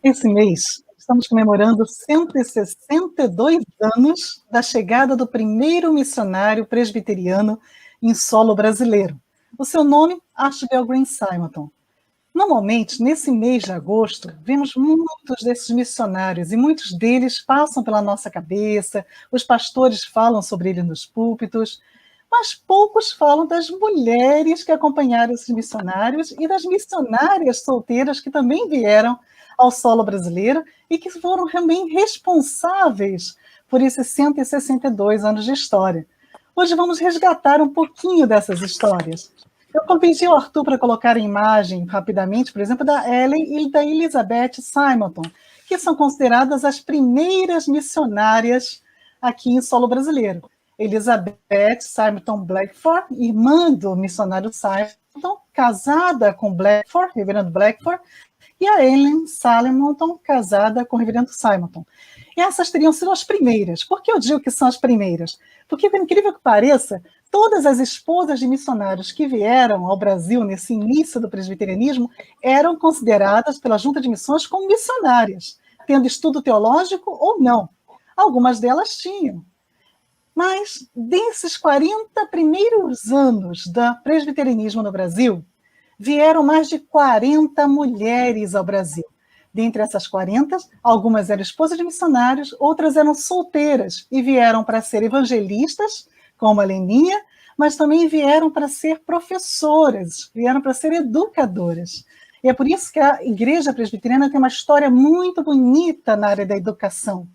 Esse mês, estamos comemorando 162 anos da chegada do primeiro missionário presbiteriano em solo brasileiro. O seu nome, Archibald Green Simonton. Normalmente, nesse mês de agosto, vemos muitos desses missionários e muitos deles passam pela nossa cabeça, os pastores falam sobre ele nos púlpitos, mas poucos falam das mulheres que acompanharam esses missionários e das missionárias solteiras que também vieram ao solo brasileiro e que foram também responsáveis por esses 162 anos de história. Hoje vamos resgatar um pouquinho dessas histórias. Eu convenci o Arthur para colocar a imagem rapidamente, por exemplo, da Ellen e da Elizabeth Simonton, que são consideradas as primeiras missionárias aqui em solo brasileiro. Elizabeth Simonton Blackford, irmã do missionário Simonton, casada com Blackford, reverendo Blackford, e a Ellen Simonton, casada com o reverendo Simonton. E essas teriam sido as primeiras. Por que eu digo que são as primeiras? Porque, por incrível que pareça, todas as esposas de missionários que vieram ao Brasil nesse início do presbiterianismo eram consideradas pela Junta de Missões como missionárias, tendo estudo teológico ou não. Algumas delas tinham. Mas, desses 40 primeiros anos do presbiterianismo no Brasil, vieram mais de 40 mulheres ao Brasil. Dentre essas 40, algumas eram esposas de missionários, outras eram solteiras e vieram para ser evangelistas, como a Leninha, mas também vieram para ser professoras, vieram para ser educadoras. E é por isso que a Igreja Presbiteriana tem uma história muito bonita na área da educação.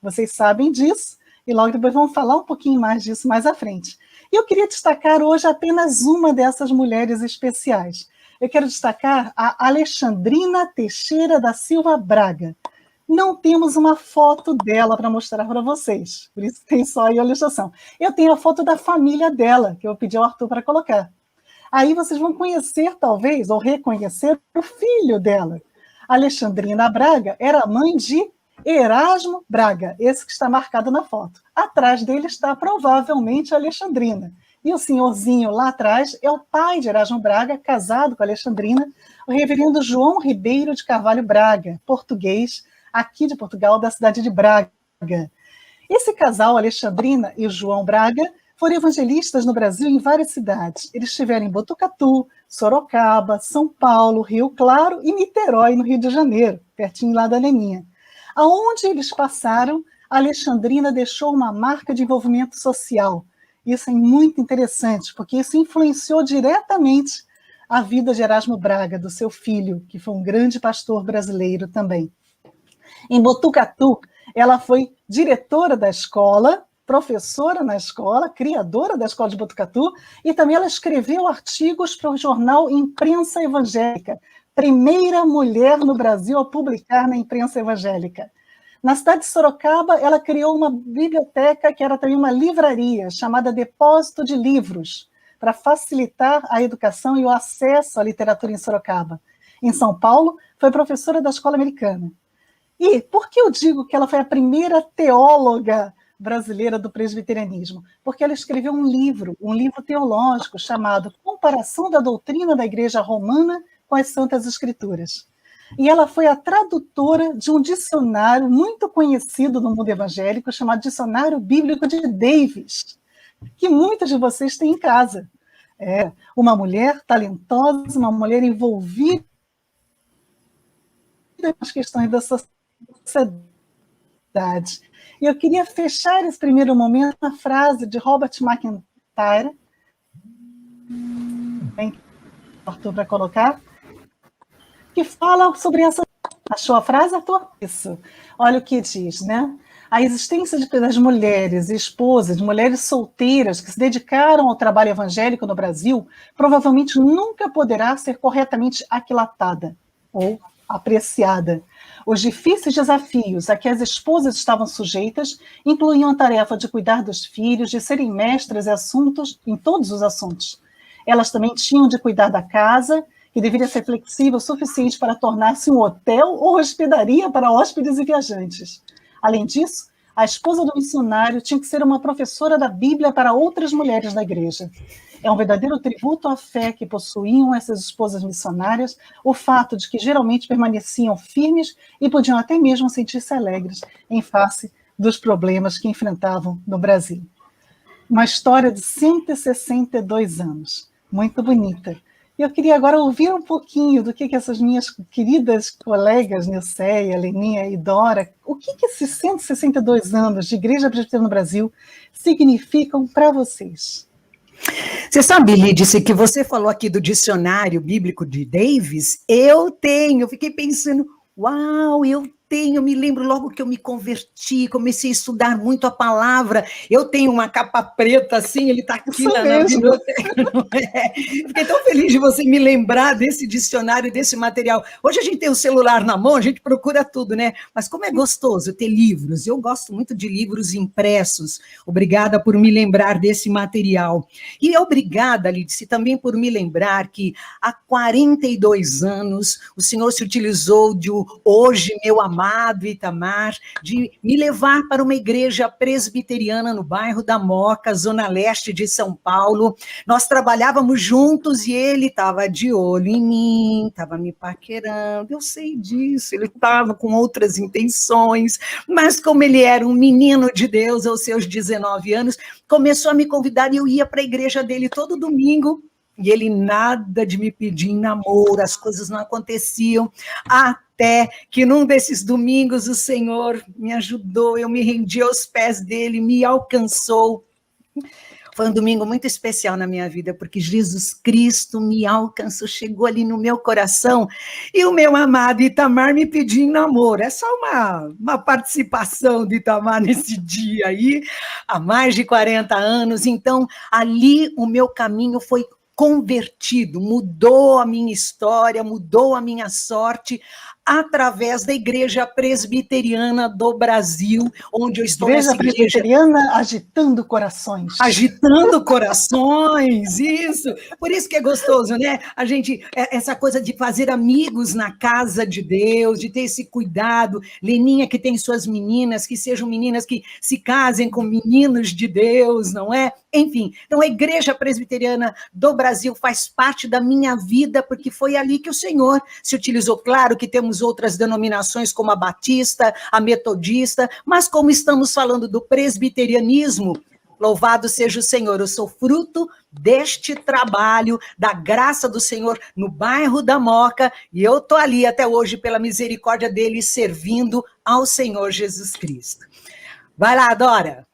Vocês sabem disso, e logo depois vamos falar um pouquinho mais disso mais à frente. E eu queria destacar hoje apenas uma dessas mulheres especiais. Eu quero destacar a Alexandrina Teixeira da Silva Braga. Não temos uma foto dela para mostrar para vocês, por isso tem só aí a ilustração. Eu tenho a foto da família dela, que eu pedi ao Arthur para colocar. Aí vocês vão conhecer, talvez, ou reconhecer o filho dela. Alexandrina Braga era mãe de Erasmo Braga, esse que está marcado na foto. Atrás dele está provavelmente a Alexandrina. E o senhorzinho lá atrás é o pai de Erasmo Braga, casado com a Alexandrina, o reverendo João Ribeiro de Carvalho Braga, português, aqui de Portugal, da cidade de Braga. Esse casal, Alexandrina e João Braga, foram evangelistas no Brasil em várias cidades. Eles estiveram em Botucatu, Sorocaba, São Paulo, Rio Claro e Niterói, no Rio de Janeiro, pertinho lá da Leninha. Aonde eles passaram, a Alexandrina deixou uma marca de envolvimento social. Isso é muito interessante, porque isso influenciou diretamente a vida de Erasmo Braga, do seu filho, que foi um grande pastor brasileiro também. Em Botucatu, ela foi diretora da escola, professora na escola, criadora da escola de Botucatu, e também ela escreveu artigos para o jornal Imprensa Evangélica, primeira mulher no Brasil a publicar na imprensa evangélica. Na cidade de Sorocaba, ela criou uma biblioteca que era também uma livraria, chamada Depósito de Livros, para facilitar a educação e o acesso à literatura em Sorocaba. Em São Paulo, foi professora da escola americana. E por que eu digo que ela foi a primeira teóloga brasileira do presbiterianismo? Porque ela escreveu um livro teológico chamado Comparação da Doutrina da Igreja Romana com as Santas Escrituras. E ela foi a tradutora de um dicionário muito conhecido no mundo evangélico, chamado Dicionário Bíblico de Davis, que muitos de vocês têm em casa. É uma mulher talentosa, uma mulher envolvida nas questões da sociedade. E eu queria fechar esse primeiro momento com a frase de Robert McIntyre, Arthur, para colocar, que fala sobre essa... Achou a frase, Arthur? Isso. Olha o que diz, né? A existência das mulheres, esposas, mulheres solteiras que se dedicaram ao trabalho evangélico no Brasil, provavelmente nunca poderá ser corretamente aquilatada ou apreciada. Os difíceis desafios a que as esposas estavam sujeitas incluíam a tarefa de cuidar dos filhos, de serem mestras em todos os assuntos. Elas também tinham de cuidar da casa, que deveria ser flexível o suficiente para tornar-se um hotel ou hospedaria para hóspedes e viajantes. Além disso, A esposa do missionário tinha que ser uma professora da Bíblia para outras mulheres da igreja. É um verdadeiro tributo à fé que possuíam essas esposas missionárias, o fato de que geralmente permaneciam firmes e podiam até mesmo sentir-se alegres em face dos problemas que enfrentavam no Brasil. Uma história de 162 anos, muito bonita. E eu queria agora ouvir um pouquinho do que essas minhas queridas colegas, Nilceia, Leninha e Dora, o que esses 162 anos de Igreja Presbiteriana no Brasil significam para vocês? Você sabe, Lídice, que você falou aqui do dicionário bíblico de Davis? Eu fiquei pensando, uau, me lembro logo que eu me converti, comecei a estudar muito a palavra, eu tenho uma capa preta assim, ele está aqui na biblioteca, não é? Fiquei tão feliz de você me lembrar desse dicionário, desse material. Hoje a gente tem o celular na mão, a gente procura tudo, né? Mas como é gostoso ter livros, eu gosto muito de livros impressos, obrigada por me lembrar desse material. E obrigada, Lídice, também por me lembrar que há 42 anos o Senhor se utilizou de hoje, meu amado Itamar, de me levar para uma igreja presbiteriana no bairro da Moca, zona leste de São Paulo. Nós trabalhávamos juntos e ele estava de olho em mim, estava me paquerando, eu sei disso, ele estava com outras intenções, mas como ele era um menino de Deus aos seus 19 anos, começou a me convidar e eu ia para a igreja dele todo domingo, e ele nada de me pedir em namoro, as coisas não aconteciam, até que num desses domingos o Senhor me ajudou, eu me rendi aos pés dele, me alcançou. Foi um domingo muito especial na minha vida, porque Jesus Cristo me alcançou, chegou ali no meu coração, e o meu amado Itamar me pediu em namoro. É só uma participação de Itamar nesse dia aí, há mais de 40 anos, então ali o meu caminho foi convertido, mudou a minha história, mudou a minha sorte, através da Igreja Presbiteriana do Brasil, onde eu estou Igreja nessa igreja. Presbiteriana agitando corações. Agitando corações, isso. Por isso que é gostoso, né? A gente, essa coisa de fazer amigos na casa de Deus, de ter esse cuidado. Leninha que tem suas meninas, que sejam meninas que se casem com meninos de Deus, não é? Enfim, então a Igreja Presbiteriana do Brasil faz parte da minha vida, porque foi ali que o Senhor se utilizou. Claro que temos outras denominações, como a Batista, a Metodista, mas como estamos falando do presbiterianismo, louvado seja o Senhor, eu sou fruto deste trabalho, da graça do Senhor no bairro da Moca, e eu estou ali até hoje, pela misericórdia dele, servindo ao Senhor Jesus Cristo. Vai lá, Dora.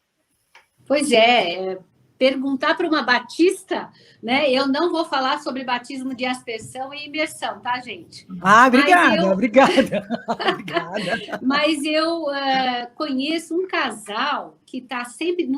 Pois é, perguntar para uma batista, né? Eu não vou falar sobre batismo de aspersão e imersão, tá, gente? Obrigada. Mas eu conheço um casal que está sempre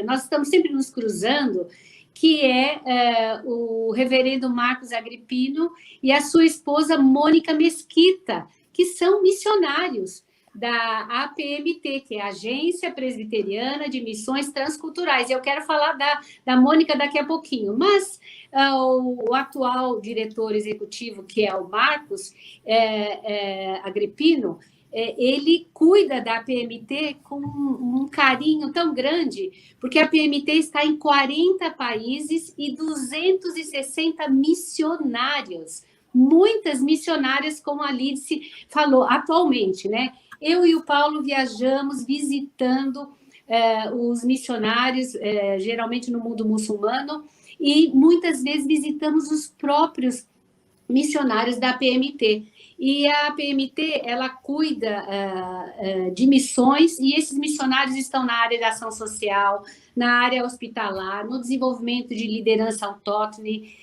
nós estamos sempre nos cruzando, que é o reverendo Marcos Agripino e a sua esposa Mônica Mesquita, que são missionários da APMT, que é a Agência Presbiteriana de Missões Transculturais. E eu quero falar da Mônica daqui a pouquinho, mas o atual diretor executivo, que é o Marcos Agripino, ele cuida da APMT com um carinho tão grande, porque a APMT está em 40 países e 260 missionários, muitas missionárias, como a Lídice falou, atualmente, né? Eu e o Paulo viajamos visitando os missionários, geralmente no mundo muçulmano, e muitas vezes visitamos os próprios missionários da APMT. E a APMT, ela cuida de missões, e esses missionários estão na área da ação social, na área hospitalar, no desenvolvimento de liderança autóctone,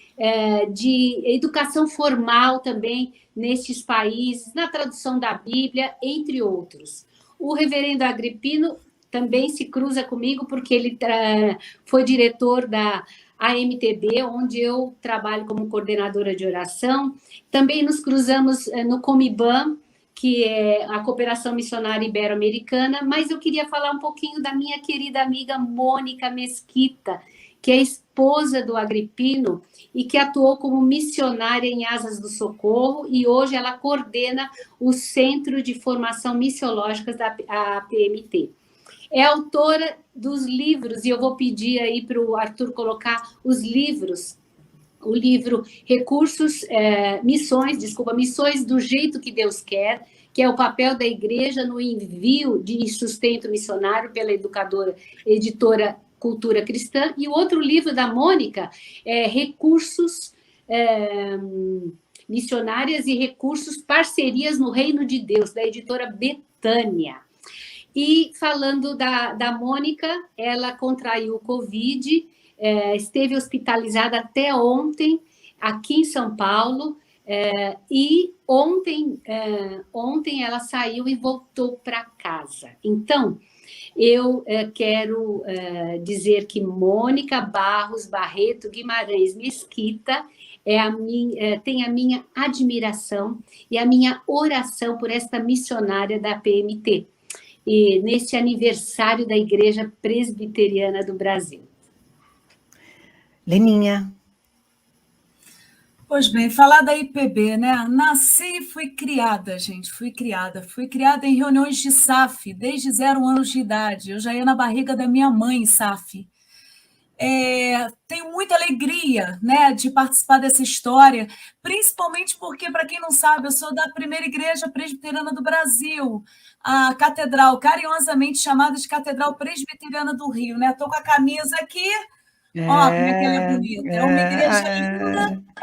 de educação formal também nestes países, na tradução da Bíblia, entre outros. O reverendo Agripino também se cruza comigo, porque ele foi diretor da AMTB, onde eu trabalho como coordenadora de oração. Também nos cruzamos no Comiban, que é a Cooperação Missionária Ibero-Americana, mas eu queria falar um pouquinho da minha querida amiga Mônica Mesquita, que é esposa do Agripino e que atuou como missionária em Asas do Socorro, e hoje ela coordena o Centro de Formação Missiológica da APMT. é autora dos livros, e eu vou pedir aí para o Arthur colocar os livros, o livro Missões do Jeito que Deus Quer, que é o papel da igreja no envio de sustento missionário pela editora Cultura Cristã, e o outro livro da Mônica é Recursos Missionárias e Recursos, Parcerias no Reino de Deus, da editora Betânia. E falando da Mônica, ela contraiu o Covid, esteve hospitalizada até ontem, aqui em São Paulo, e ontem ela saiu e voltou para casa. Então, eu quero dizer que Mônica Barros Barreto Guimarães Mesquita tem a minha admiração e a minha oração por esta missionária da PMT, e neste aniversário da Igreja Presbiteriana do Brasil. Leninha. Pois bem, falar da IPB, né? Nasci e fui criada, gente, fui criada em reuniões de SAF, desde 0 anos de idade. Eu já ia na barriga da minha mãe em SAF. Tenho muita alegria, né, de participar dessa história, principalmente porque, para quem não sabe, eu sou da primeira igreja presbiteriana do Brasil, a catedral, carinhosamente chamada de Catedral Presbiteriana do Rio, né? Estou com a camisa aqui. Ó, como é que ela é bonita. É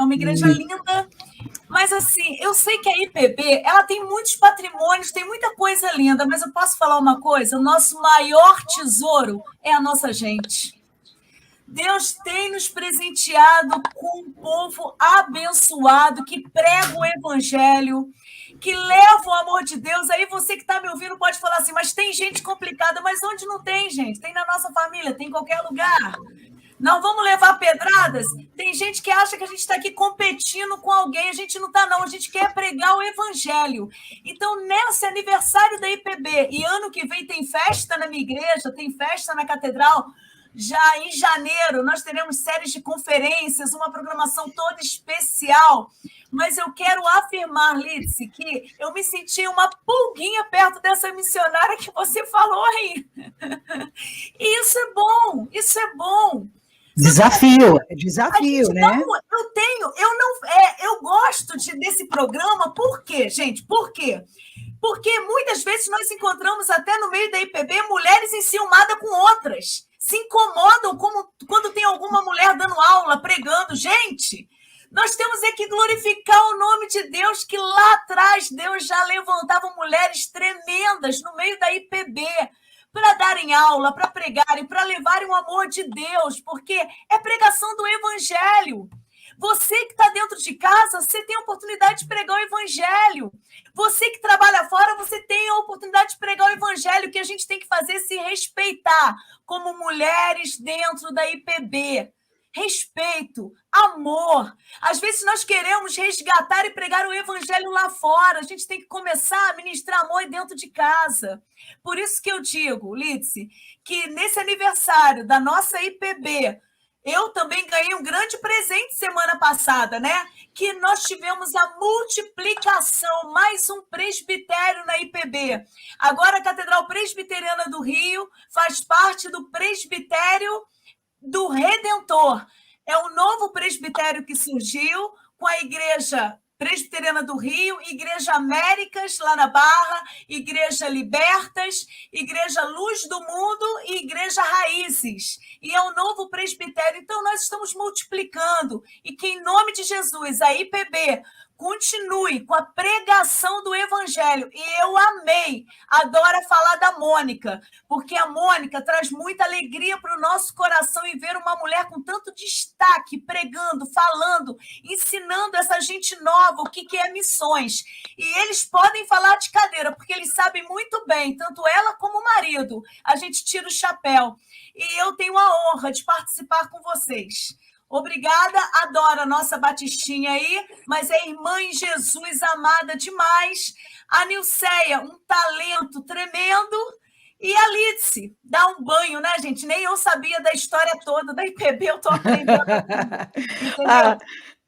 uma igreja linda. Mas, assim, eu sei que a IPB, ela tem muitos patrimônios, tem muita coisa linda, mas eu posso falar uma coisa? O nosso maior tesouro é a nossa gente. Deus tem nos presenteado com um povo abençoado, que prega o evangelho, que leva o amor de Deus. Aí você que está me ouvindo pode falar assim, mas tem gente complicada. Mas onde não tem, gente? Tem na nossa família, tem em qualquer lugar. Não vamos levar pedradas? Tem gente que acha que a gente está aqui competindo com alguém. A gente não está, não. A gente quer pregar o evangelho. Então, nesse aniversário da IPB, e ano que vem tem festa na minha igreja, tem festa na catedral, já em janeiro nós teremos séries de conferências, uma programação toda especial. Mas eu quero afirmar, Lídice, que eu me senti uma pulguinha perto dessa missionária que você falou aí. E isso é bom, isso é bom. Desafio, né? Eu gosto desse programa, por quê, gente? Por quê? Porque muitas vezes nós encontramos até no meio da IPB mulheres enciumadas com outras, se incomodam quando tem alguma mulher dando aula, pregando. Gente, nós temos que glorificar o nome de Deus, que lá atrás Deus já levantava mulheres tremendas no meio da IPB, para darem aula, para pregarem, para levarem o amor de Deus, porque é pregação do evangelho. Você que está dentro de casa, você tem a oportunidade de pregar o evangelho. Você que trabalha fora, você tem a oportunidade de pregar o evangelho. O que a gente tem que fazer é se respeitar como mulheres dentro da IPB. Respeito, amor. Às vezes nós queremos resgatar e pregar o evangelho lá fora. A gente tem que começar a ministrar amor dentro de casa. Por isso que eu digo, Lídice, que nesse aniversário da nossa IPB, eu também ganhei um grande presente semana passada, né? Que nós tivemos a multiplicação, mais um presbitério na IPB. Agora a Catedral Presbiteriana do Rio faz parte do presbitério do Redentor. É um novo presbitério que surgiu com a Igreja Presbiteriana do Rio, Igreja Américas, lá na Barra, Igreja Libertas, Igreja Luz do Mundo e Igreja Raízes. E é um novo presbitério. Então, nós estamos multiplicando. E que, em nome de Jesus, a IPB continue com a pregação do evangelho. E eu adoro falar da Mônica, porque a Mônica traz muita alegria para o nosso coração em ver uma mulher com tanto destaque, pregando, falando, ensinando essa gente nova o que é missões. E eles podem falar de cadeira, porque eles sabem muito bem, tanto ela como o marido. A gente tira o chapéu. E eu tenho a honra de participar com vocês. Obrigada, adoro a nossa Batistinha aí, mas é irmã em Jesus, amada demais. A Nilceia, um talento tremendo. E a Lídice, dá um banho, né, gente? Nem eu sabia da história toda da IPB, eu estou aprendendo. Entendeu?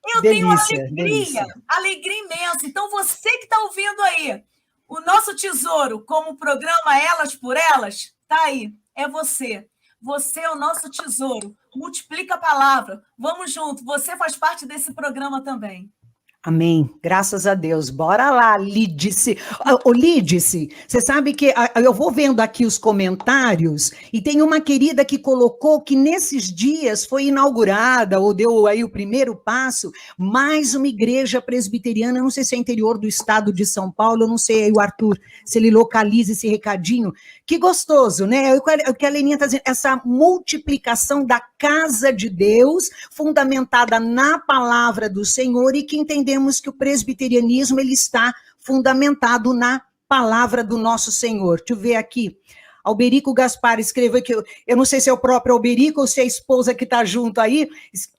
Eu delícia, tenho alegria imensa. Então, você que está ouvindo aí, o nosso tesouro, como o programa Elas por Elas, Tá aí, é você. Você é o nosso tesouro. Multiplica a palavra. Vamos junto. Você faz parte desse programa também. Amém. Graças a Deus. Bora lá, Lídice. Ô, Lídice, você sabe que eu vou vendo aqui os comentários e tem uma querida que colocou que nesses dias foi inaugurada, ou deu aí o primeiro passo, mais uma igreja presbiteriana, eu não sei se é interior do estado de São Paulo, eu não sei aí o Arthur, se ele localiza esse recadinho. Que gostoso, né? O que a Leninha está dizendo, essa multiplicação da casa de Deus, fundamentada na palavra do Senhor, e que entendemos que o presbiterianismo ele está fundamentado na palavra do nosso Senhor. Deixa eu ver aqui. Alberico Gaspar escreveu que eu não sei se é o próprio Alberico ou se é a esposa que está junto aí.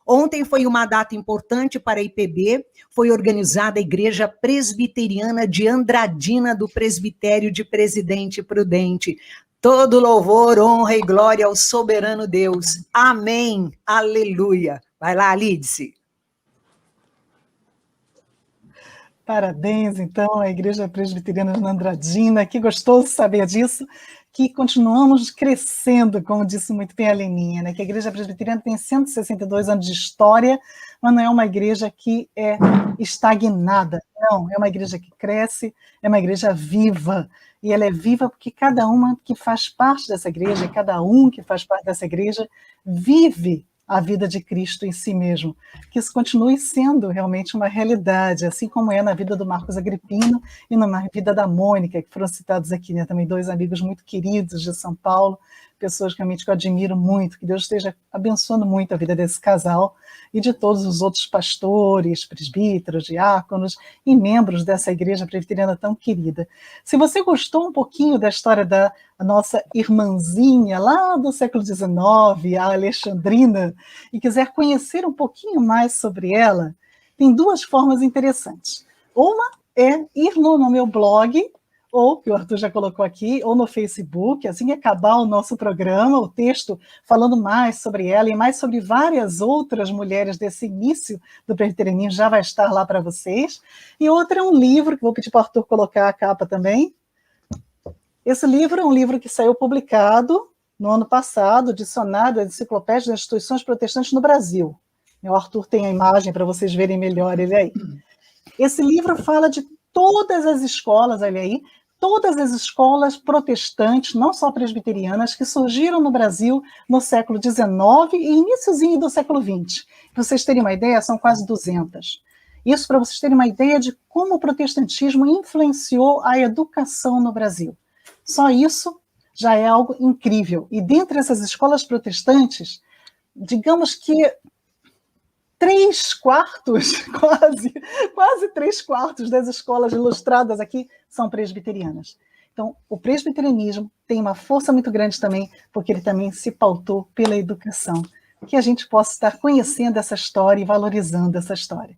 Ontem foi uma data importante para a IPB, foi organizada a Igreja Presbiteriana de Andradina do Presbitério de Presidente Prudente. Todo louvor, honra e glória ao soberano Deus. Amém. Aleluia. Vai lá, Lídice. Parabéns, então, à Igreja Presbiteriana de Andradina. Que gostoso saber disso, que continuamos crescendo, como disse muito bem a Leninha, né? Que a Igreja Presbiteriana tem 162 anos de história, mas não é uma igreja que é estagnada. Não, é uma igreja que cresce, é uma igreja viva. E ela é viva porque cada uma que faz parte dessa igreja, cada um que faz parte dessa igreja, vive a vida de Cristo em si mesmo, que isso continue sendo realmente uma realidade, assim como é na vida do Marcos Agripino e na vida da Mônica, que foram citados aqui, né? Também dois amigos muito queridos de São Paulo, pessoas realmente que eu admiro muito, que Deus esteja abençoando muito a vida desse casal e de todos os outros pastores, presbíteros, diáconos e membros dessa igreja presbiteriana tão querida. Se você gostou um pouquinho da história da nossa irmãzinha lá do século XIX, a Alexandrina, e quiser conhecer um pouquinho mais sobre ela, tem duas formas interessantes. Uma é ir no meu blog, ou que o Arthur já colocou aqui, ou no Facebook, assim que acabar o nosso programa, o texto falando mais sobre ela e mais sobre várias outras mulheres desse início do presbiterianismo já vai estar lá para vocês. E outra é um livro, que vou pedir para o Arthur colocar a capa também. Esse livro é um livro que saiu publicado no ano passado, Dicionário da Enciclopédia das Instituições Protestantes no Brasil. O Arthur tem a imagem para vocês verem melhor ele aí. Esse livro fala de todas as escolas, olha aí, todas as escolas protestantes, não só presbiterianas, que surgiram no Brasil no século XIX e iniciozinho do século XX. Para vocês terem uma ideia, são quase 200. Isso para vocês terem uma ideia de como o protestantismo influenciou a educação no Brasil. Só isso já é algo incrível. E dentre essas escolas protestantes, digamos que 3/4, quase 3/4 das escolas ilustradas aqui são presbiterianas. Então, o presbiterianismo tem uma força muito grande também, porque ele também se pautou pela educação. Que a gente possa estar conhecendo essa história e valorizando essa história.